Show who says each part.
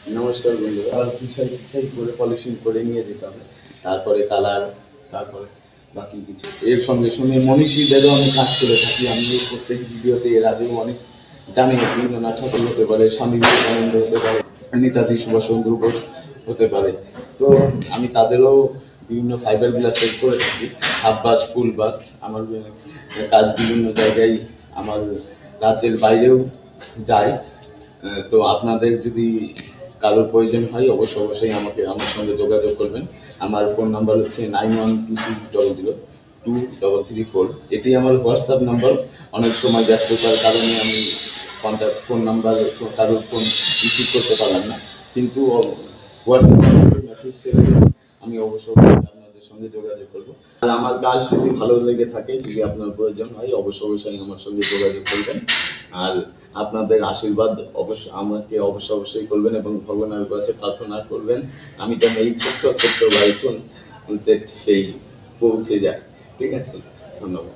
Speaker 1: নমস্কার বন্ধুরা, আর পিছাই করে পলিশিং করে নিয়ে যেতে হবে, তারপরে কালার, তারপরে বাকি কিছু। এর সঙ্গে সঙ্গে মনীষীদেরও আমি কাজ করে থাকি। আমি এই প্রত্যেক ভিডিওতে এর আগেও অনেক জানিয়েছি। রবীন্দ্রনাথ ঠাকুর হতে পারে, স্বামী বিবেকানন্দ হতে পারে, নেতাজি সুভাষচন্দ্র বোস হতে পারে। তো আমি তাদেরও বিভিন্ন ফাইবারগুলো সেট করে থাকি। হাফ বাস্ট, ফুল বাস্ট। আমার কাজ বিভিন্ন জায়গায়, আমার রাজ্যের বাইরেও যায়। তো আপনাদের যদি কারোর প্রয়োজন হয় অবশ্যই আমার সঙ্গে যোগাযোগ করবেন। আমার ফোন নাম্বার হচ্ছে 9126002334। এটি আমার হোয়াটসঅ্যাপ নাম্বার। অনেক সময় ব্যস্ততার কারণে আমি কন্ট্যাক্ট ফোন নাম্বার কারোর ফোন রিসিভ করতে পারলাম না, কিন্তু হোয়াটসঅ্যাপে মেসেজ ছেড়ে দেবেন, আমি অবশ্যই আপনাদের সঙ্গে যোগাযোগ করবো। আর আমার কাজ যদি ভালো লেগে থাকে, যদি আপনার প্রয়োজন হয় অবশ্যই আমার সঙ্গে যোগাযোগ করবেন। আর আপনাদের আশীর্বাদ অবশ্যই করবেন এবং ভগবানের কাছে প্রার্থনা করবেন আমি যেন এই ছোট্ট বাড়ি সেই পৌঁছে যায়। ঠিক আছে, ধন্যবাদ।